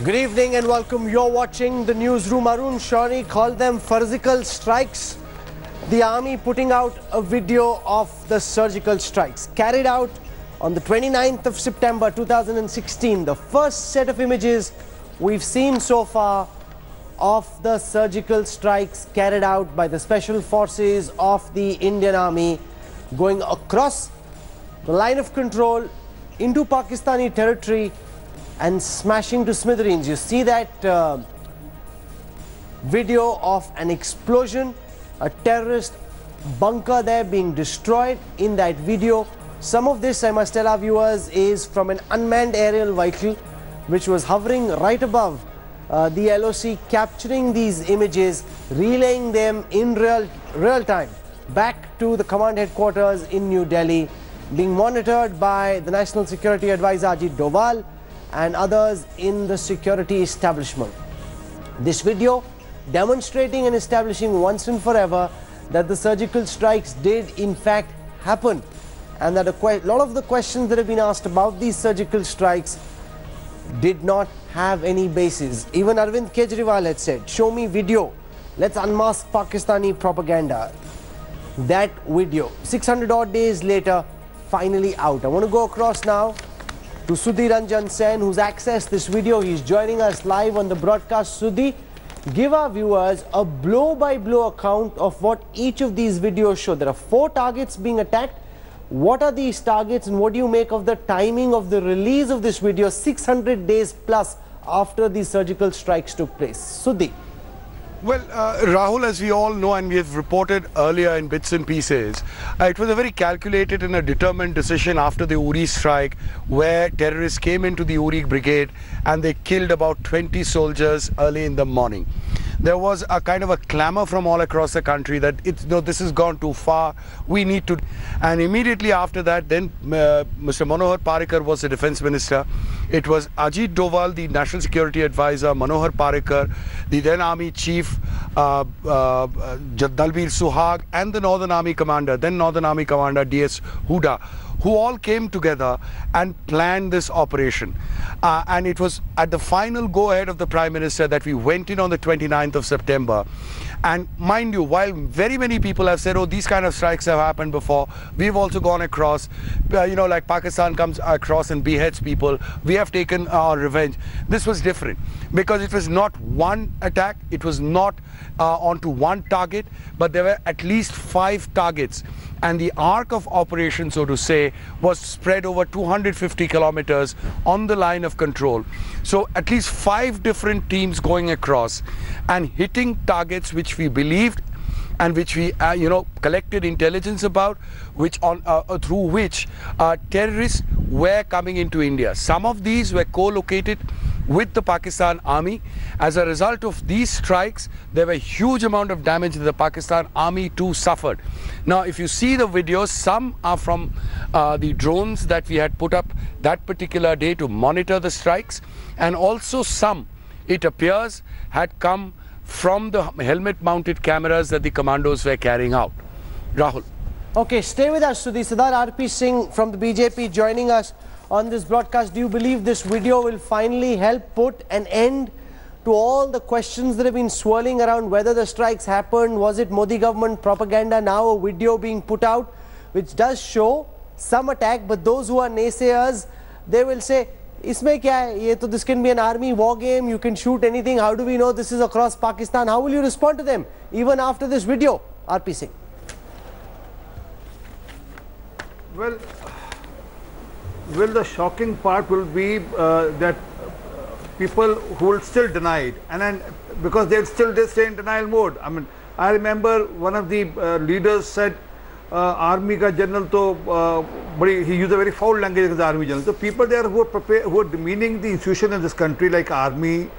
Good evening and welcome. You're watching the Newsroom. Arun Shawny called them Farzical strikes. The army putting out a video of the surgical strikes carried out on the 29th of September 2016. The first set of images we've seen so far of the surgical strikes carried out by the special forces of the Indian Army going across the line of control into Pakistani territory and smashing to smithereens. You see that video of an explosion, a terrorist bunker there being destroyed in that video. Some of this, I must tell our viewers, is from an unmanned aerial vehicle which was hovering right above the LOC, capturing these images, relaying them in real time back to the command headquarters in New Delhi, being monitored by the National Security Advisor Ajit Doval and others in the security establishment. This video demonstrating and establishing once and forever that the surgical strikes did in fact happen, and that a lot of the questions that have been asked about these surgical strikes did not have any basis. Even Arvind Kejriwal had said, show me video, let's unmask Pakistani propaganda. That video, 600 odd days later, finally out. I want to go across now to Sudhi Ranjan Sen, who's accessed this video. He's joining us live on the broadcast. Sudhi, give our viewers a blow-by-blow account of what each of these videos show. There are 4 targets being attacked. What are these targets and what do you make of the timing of the release of this video 600 days plus after these surgical strikes took place? Sudhi. Well, Rahul, as we all know and we have reported earlier in bits and pieces, it was a very calculated and a determined decision after the Uri strike, where terrorists came into the Uri brigade and they killed about 20 soldiers early in the morning. There was a kind of a clamor from all across the country that this has gone too far, we need to. And immediately after that, then Mr. Manohar Parrikar was the defense minister. It was Ajit Doval, the national security advisor, Manohar Parrikar, the then army chief Dalbir Suhag, and the Northern Army commander, then Northern Army commander DS Huda, who all came together and planned this operation. And it was at the final go-ahead of the Prime Minister that we went in on the 29th of September. And mind you, while very many people have said, oh, these kind of strikes have happened before, we've also gone across, like Pakistan comes across and beheads people, we have taken our revenge. This was different because it was not one attack, it was not onto one target, but there were at least 5 targets. And the arc of operation, so to say, was spread over 250 kilometers on the line of control. So at least 5 different teams going across and hitting targets which we believed and which we collected intelligence about, which through which terrorists were coming into India. Some of these were co-located with the Pakistan army. As a result of these strikes, there were huge amount of damage that the Pakistan army too suffered. Now, if you see the videos, some are from the drones that we had put up that particular day to monitor the strikes, and also some, it appears, had come from the helmet-mounted cameras that the commandos were carrying out. Rahul. Okay, stay with us, Sudhi. Sardar RP Singh from the BJP joining us on this broadcast. Do you believe this video will finally help put an end to all the questions that have been swirling around whether the strikes happened? Was it Modi government propaganda? Now a video being put out which does show some attack, but those who are naysayers, they will say, Isme kya hai? Ye to this can be an army war game, you can shoot anything. How do we know this is across Pakistan? How will you respond to them even after this video? RP Singh. Well, the shocking part will be that people who will still deny it, and then because they'll still stay in denial mode. I mean, I remember one of the leaders said, "Army ka general to he used a very foul language against the army general." So people there who are demeaning the institution in this country, like army,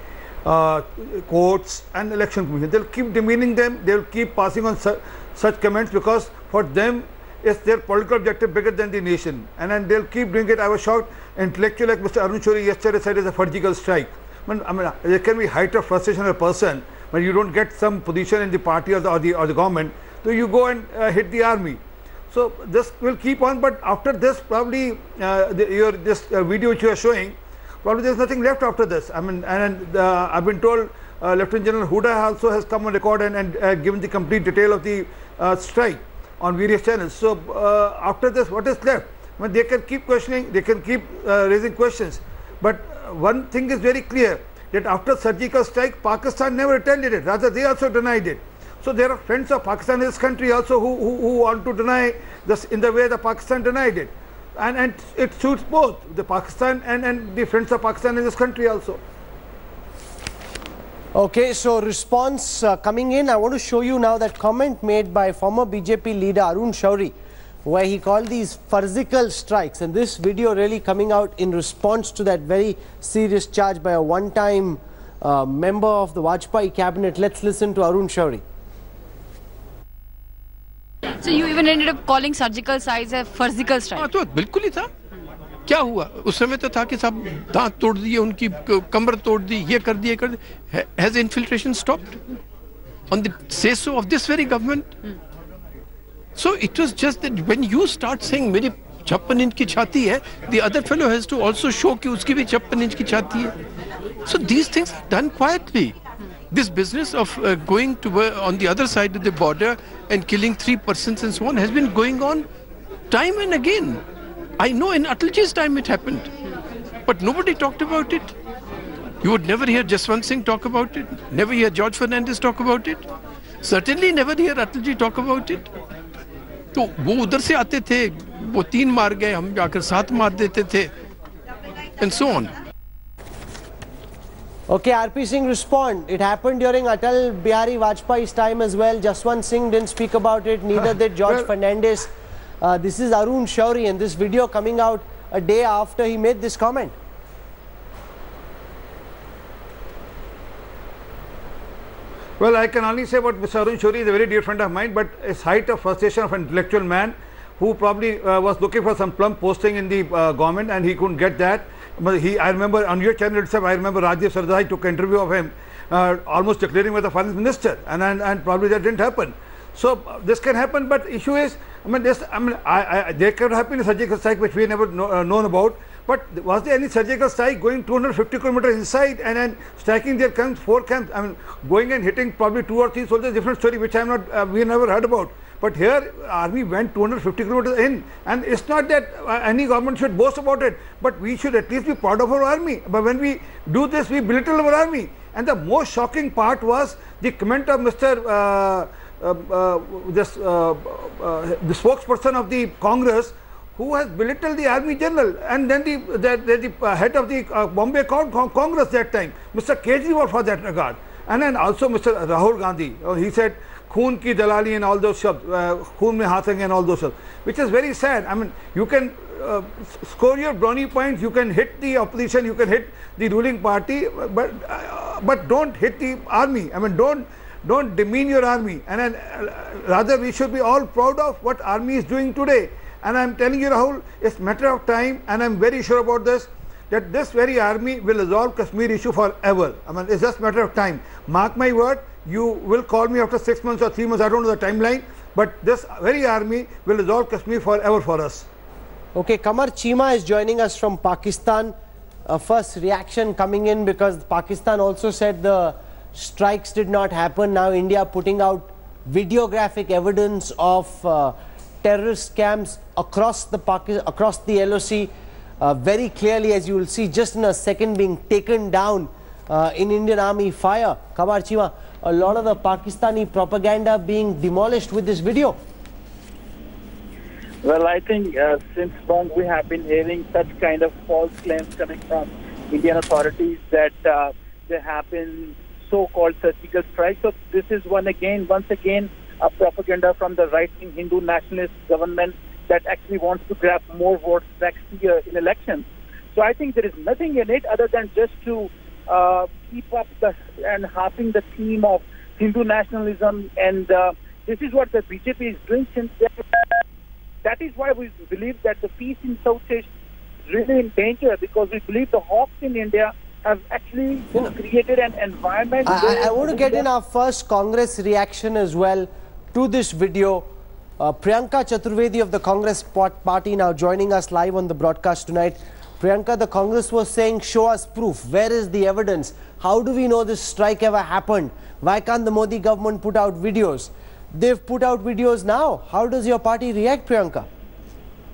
courts, and election commission, they'll keep demeaning them. They'll keep passing on such comments because for them, it's their political objective bigger than the nation, and then they'll keep doing it. I was shocked. Intellectual like Mr. Arun Shawny yesterday said it's a Farzical strike. I mean, there can be height of frustration of a person when you don't get some position in the party or the government, so you go and hit the army. So this will keep on, but after this, probably this video which you are showing probably there's nothing left after this. I mean, and I've been told Lieutenant General Huda also has come on record and given the complete detail of the strike on various channels. So after this, what is left? I mean, they can keep questioning, they can keep raising questions. But one thing is very clear, that after surgical strike, Pakistan never retaliated. Rather, they also denied it. So there are friends of Pakistan in this country also who want to deny this in the way that Pakistan denied it. And it suits both the Pakistan and the friends of Pakistan in this country also. Okay, so response coming in. I want to show you now that comment made by former BJP leader Arun Shourie, where he called these Farzical strikes, and this video really coming out in response to that very serious charge by a one-time member of the Vajpayee cabinet. Let's listen to Arun Shourie. So you even ended up calling surgical strikes a Farzical strike. हाँ तो बिल्कुल ही था. क्या हुआ? उस समय तो था कि सब दांत तोड़ दिए, उनकी कमर तोड़ दी, ये कर दिए, कर दिए. Has infiltration stopped on the say so of this very government? So it was just that when you start saying मेरी 56 इंच की छाती है, the other fellow has to also show कि उसकी भी 56 इंच की छाती है. So these things are done quietly. This business of going to on the other side of the border and killing 3 persons and so on has been going on time and again. I know in Atalji's time it happened, but nobody talked about it. You would never hear Jaswant Singh talk about it, never hear George Fernandez talk about it, certainly never hear Atalji talk about it. तो वो उधर से आते थे, वो 3 मार गए, हम जाकर 7 मार देते थे, and so on. Okay, RP Singh respond. It happened during Atal Bihari Vajpayee's time as well. Jaswant Singh didn't speak about it, neither did George Fernandez. This is Arun Shourie, and this video coming out a day after he made this comment. Well, I can only say about Mr. Arun Shourie is a very dear friend of mine, but his height of frustration of an intellectual man who probably was looking for some plum posting in the government and he couldn't get that. But I remember on your channel itself, I remember Rajiv Sardai took an interview of him, almost declaring with the finance minister, and probably that didn't happen. So this can happen, but issue is, there could have been a surgical strike which we never known about. But was there any surgical strike going 250 kilometers inside and then striking their camps, 4 camps? I mean, going and hitting probably 2 or 3 soldiers, different story, which I'm not, we never heard about. But here, army went 250 kilometers in, and it's not that any government should boast about it, but we should at least be proud of our army. But when we do this, we belittle our army. And the most shocking part was the comment of Mr. The spokesperson of the Congress, who has belittled the army general, and then the head of the Bombay Congress that time, Mr. Kejriwal for that regard, and then also Mr. Rahul Gandhi. He said, "Khoon ki dalali" and all those shabd, "Khoon mein haath and all those shabd," which is very sad. I mean, you can score your brownie points, you can hit the opposition, you can hit the ruling party, but don't hit the army. I mean, don't demean your army. And then, rather, we should be all proud of what army is doing today. And I'm telling you, Rahul, it's a matter of time, and I'm very sure about this, that this very army will resolve Kashmir issue forever. I mean, it's just a matter of time. Mark my word, you will call me after 6 months or 3 months, I don't know the timeline, but this very army will resolve Kashmir forever for us. Okay, Kamar Chima is joining us from Pakistan. First reaction coming in, because Pakistan also said the strikes did not happen. Now India putting out videographic evidence of terrorist camps across the LOC, very clearly, as you will see just in a second, being taken down in Indian Army fire. Kamar Chima, a lot of the Pakistani propaganda being demolished with this video. Well, I think since long we have been hearing such kind of false claims coming from Indian authorities that there have been so-called surgical strikes. So this is once again, a propaganda from the right-wing Hindu nationalist government that actually wants to grab more votes next year in elections. So I think there is nothing in it other than just to keep up and harping the theme of Hindu nationalism, and this is what the BJP is doing since then. That is why we believe that the peace in South is really in danger, because we believe the hawks in India have actually created an environment. I want to get in our first Congress reaction as well to this video. Priyanka Chaturvedi of the Congress party now joining us live on the broadcast tonight. Priyanka, the Congress was saying, show us proof. Where is the evidence? How do we know this strike ever happened? Why can't the Modi government put out videos? They've put out videos now. How does your party react, Priyanka?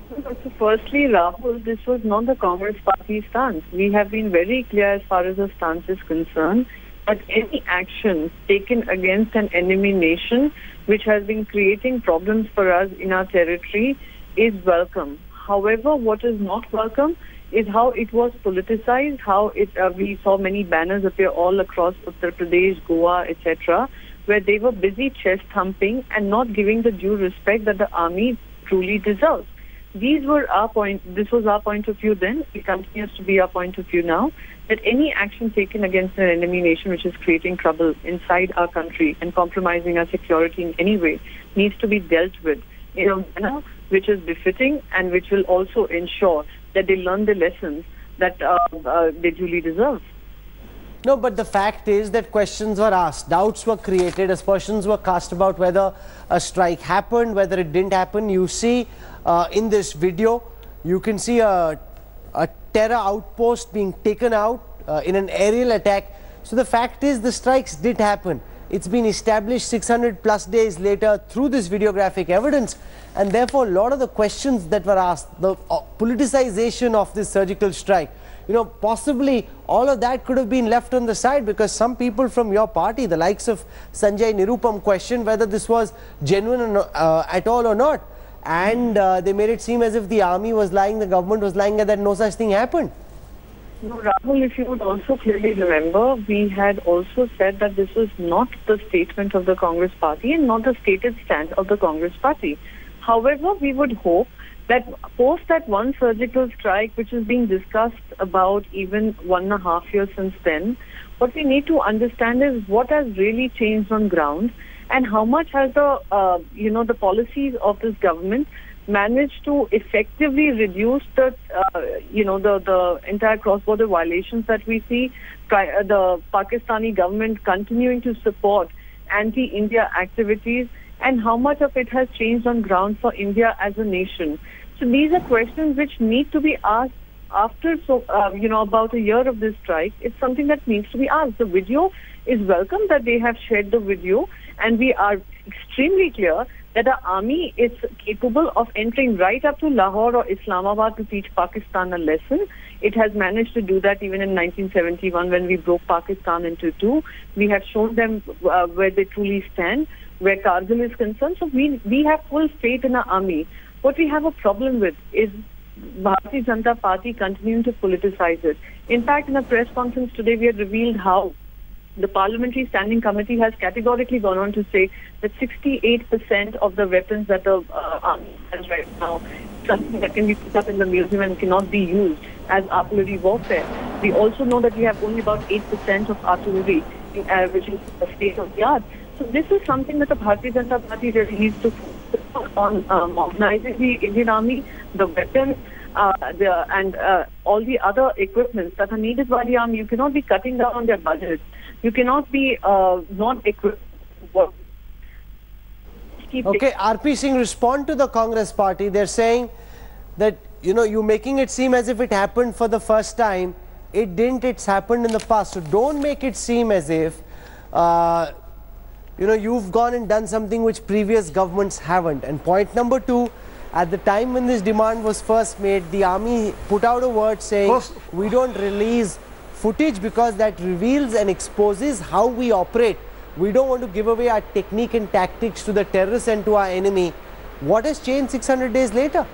So firstly, Rahul, this was not the Congress party stance. We have been very clear as far as the stance is concerned that any action taken against an enemy nation which has been creating problems for us in our territory is welcome. However, what is not welcome is how it was politicized, how we saw many banners appear all across Uttar Pradesh, Goa, etc., where they were busy chest thumping and not giving the due respect that the army truly deserves. This was our point of view then. It continues to be our point of view now, that any action taken against an enemy nation which is creating trouble inside our country and compromising our security in any way needs to be dealt with in a manner which is befitting and which will also ensure that they learn the lessons that they duly deserve. No, but the fact is that questions were asked, doubts were created, aspersions were cast about whether a strike happened, whether it didn't happen. You see in this video, you can see a terror outpost being taken out in an aerial attack. So the fact is the strikes did happen. It's been established 600 plus days later through this videographic evidence, and therefore a lot of the questions that were asked, the politicization of this surgical strike, you know, possibly all of that could have been left on the side, because some people from your party, the likes of Sanjay Nirupam, questioned whether this was genuine at all or not, and they made it seem as if the army was lying, the government was lying, and that no such thing happened. No, Rahul, if you would also clearly remember, we had also said that this was not the statement of the Congress party and not the stated stand of the Congress party. However, we would hope that post that one surgical strike, which is being discussed about even 1.5 years since then, what we need to understand is what has really changed on ground and how much has the policies of this government managed to effectively reduce the entire cross-border violations that we see, the Pakistani government continuing to support anti-India activities, and how much of it has changed on ground for India as a nation. So these are questions which need to be asked after about a year of this strike. It's something that needs to be asked. The video is welcome that they have shared the video, and we are extremely clear that the army is capable of entering right up to Lahore or Islamabad to teach Pakistan a lesson. It has managed to do that even in 1971 when we broke Pakistan into two. We have shown them where they truly stand, where Kargil is concerned. So we have full faith in our army. What we have a problem with is Bharatiya Janata Party continuing to politicize it. In fact, in a press conference today, we had revealed how the Parliamentary Standing Committee has categorically gone on to say that 68% of the weapons that the army has right now is something that can be put up in the museum and cannot be used as artillery warfare. We also know that we have only about 8% of artillery, which is a state of the art. So this is something that the Bharatiya Janata Party really needs to focus on modernizing the Indian Army, the weapons, and all the other equipments that are needed by the army. You cannot be cutting down on their budgets. You cannot be not equipped. Okay, RP Singh, respond to the Congress party. They're saying that, you know, you're making it seem as if it happened for the first time. It didn't, it's happened in the past. So don't make it seem as if, you've gone and done something which previous governments haven't. And point number two, at the time when this demand was first made, the army put out a word saying, we don't release footage because that reveals and exposes how we operate. We don't want to give away our technique and tactics to the terrorists and to our enemy. What has changed 600 days later?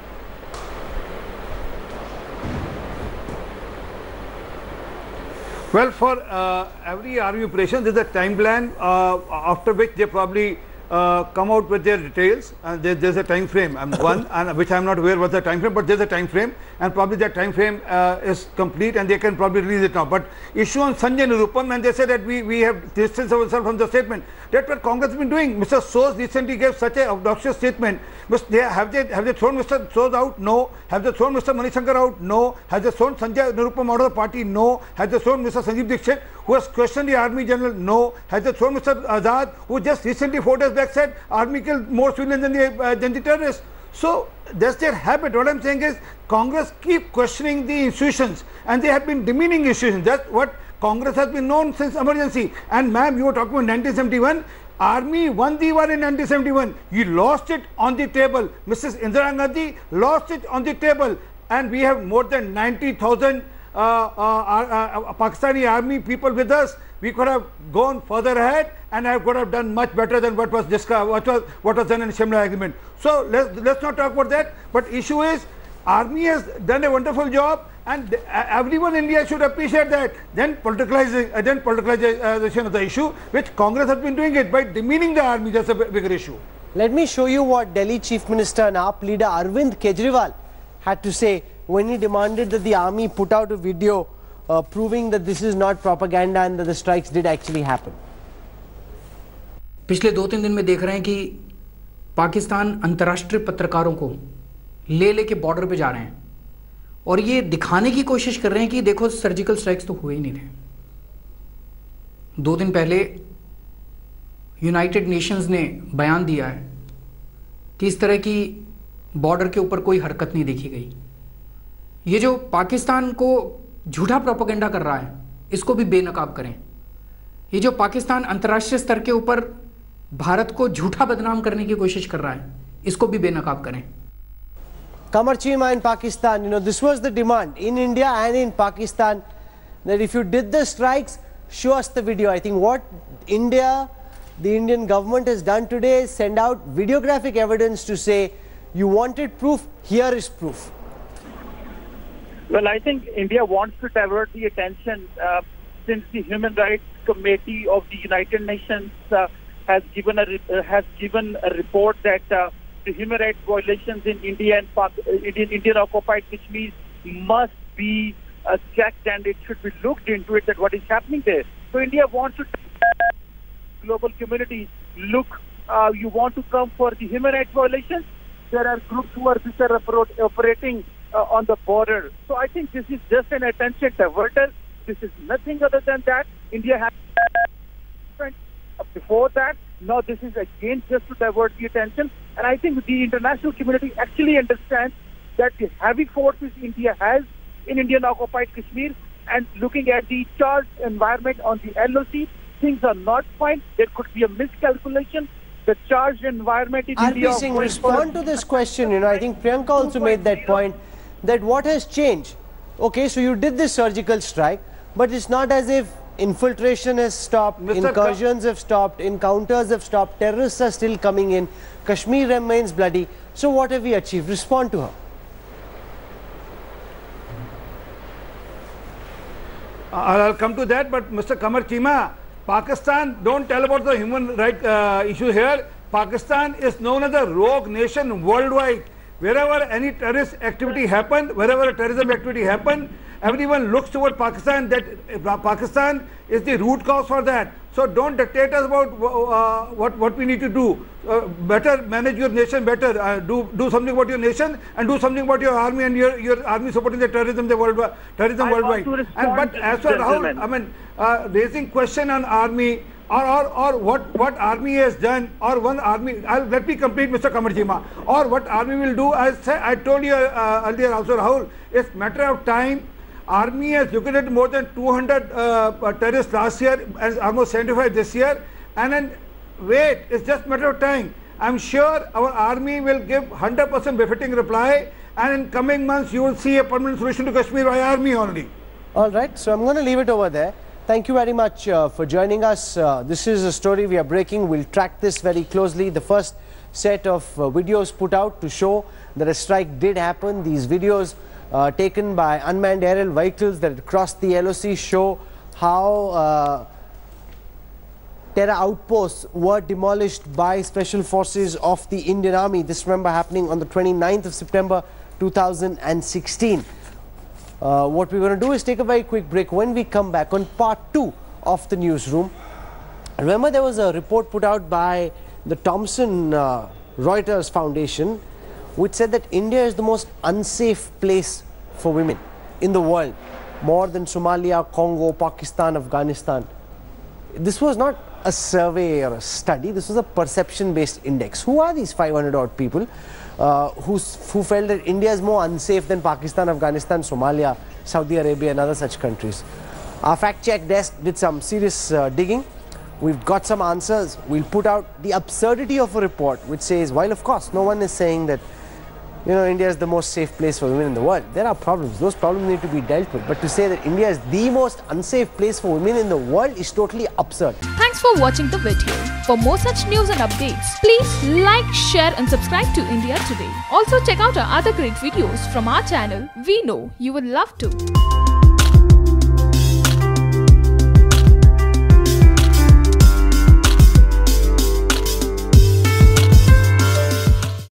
Well, for every army operation, there is a time plan after which they probably come out with their details, and there's a time frame. Which I'm not aware what's the time frame, but there's a time frame, and probably that time frame is complete, and they can probably release it now. But issue on Sanjay Nirupam, and they say that we have distanced ourselves from the statement. That's what Congress has been doing. Mr. Soos recently gave such an obnoxious statement. Have they thrown Mr. Soos out? No. Have they thrown Mr. Manishankar out? No. Have they thrown Sanjay Nirupam out of the party? No. Have they thrown Mr. Sanjeev Dixit, who has questioned the army general? No. Have they thrown Mr. Azad, who just recently 4 days back said army killed more civilians than the terrorists? So that's their habit. What I'm saying is Congress keep questioning the institutions, and they have been demeaning institutions. That's what Congress has been known since emergency. And ma'am, you were talking about 1971. Army won the war in 1971. You lost it on the table. Mrs. Indira Gandhi lost it on the table. And we have more than 90,000 Pakistani army people with us. We could have gone further ahead, and I could have done much better than what was discussed, what was done in Shimla agreement. So let's not talk about that. But issue is, army has done a wonderful job, and everyone in India should appreciate that. Then politicalization of the issue, which Congress has been doing it by demeaning the army. That's a bigger issue. Let me show you what Delhi Chief Minister and AAP leader Arvind Kejriwal had to say when he demanded that the army put out a video proving that this is not propaganda and that the strikes did actually happen. पिछले 2-3 दिन में देख रहे हैं कि पाकिस्तान अंतर्राष्ट्रीय पत्रकारों को लेके बॉर्डर पे जा रहे हैं और ये दिखाने की कोशिश कर रहे हैं कि देखो सर्जिकल स्ट्राइक्स तो हुए ही नहीं थे। 2 दिन पहले यूनाइटेड नेशंस ने बयान दिया है कि इस तरह की बॉर्डर के ऊपर कोई हरकत नहीं देखी गई। ये जो पाकिस्तान को झूठा प्रोपेगेंडा कर रहा है, इसको भी बेनकाब करें। ये जो पाकिस्तान अंतर्राष्ट्रीय स्तर के ऊपर भारत को झूठा बदनाम करने की कोशिश कर रहा है, इसको भी बेनकाब करें। Qamar Chima in Pakistan, you know, this was the demand in India and in Pakistan, that if you did the strikes, show us the video. I think what the Indian government has done today is send out videographic evidence to say, you wanted proof, here is proof. Well, I think India wants to divert the attention since the Human Rights Committee of the United Nations has given a report that the human rights violations in India and Indian-occupied Kashmir must be checked, and it should be looked into it that what is happening there. So India wants to global community, look, you want to come for the human rights violations? There are groups who are operating on the border. So I think this is just an attention diverter. This is nothing other than that. India has before that. Now this is again just to divert the attention. And I think the international community actually understands that the heavy forces India has in Indian-occupied Kashmir, and looking at the charged environment on the LOC, things are not fine. There could be a miscalculation. The charged environment in India... Singh, respond to this question. You know, I think Priyanka also made that point, that what has changed? Okay, so you did this surgical strike, but it's not as if infiltration has stopped, incursions have stopped, encounters have stopped, terrorists are still coming in, Kashmir remains bloody. So what have we achieved? Respond to her. I'll come to that, but Mr. Qamar Chima, Pakistan, don't tell about the human rights issue here. Pakistan is known as a rogue nation worldwide. Wherever any terrorist activity happened, wherever a terrorism activity happened, everyone looks toward Pakistan, that Pakistan is the root cause for that. So don't dictate us about what we need to do. Better manage your nation better. Do something about your nation, and do something about your army, and your army supporting the terrorism worldwide. But as for Rahul, I mean, raising question on army, or what army has done, or one army, let me complete, Mr. Qamar Chima, or what army will do. I told you earlier also, Rahul, it's matter of time. Army has liquidated more than 200 terrorists last year, and almost 75 this year, and then wait, it's just matter of time. I'm sure our army will give 100% befitting reply, and in coming months you will see a permanent solution to Kashmir by army only. All right, so I'm going to leave it over there. Thank you very much for joining us. This is a story we are breaking. We'll track this very closely. The first set of videos put out to show that a strike did happen. These videos taken by unmanned aerial vehicles that crossed the LOC show how terror outposts were demolished by special forces of the Indian Army. This, remember, happening on the 29th of September 2016. What we're going to do is take a very quick break. When we come back on part 2 of the newsroom, remember there was a report put out by the Thomson Reuters Foundation which said that India is the most unsafe place for women in the world, more than Somalia, Congo, Pakistan, Afghanistan. This was not a survey or a study, this was a perception based index. Who are these 500 odd people? who felt that India is more unsafe than Pakistan, Afghanistan, Somalia, Saudi Arabia and other such countries. Our fact check desk did some serious digging. We've got some answers. We'll put out the absurdity of a report which says, while of course no one is saying that India is the most safe place for women in the world. There are problems. Those problems need to be dealt with. But to say that India is the most unsafe place for women in the world is totally absurd. Thanks for watching the video. For more such news and updates, please like, share and subscribe to India Today. Also check out our other great videos from our channel. We know you will love to.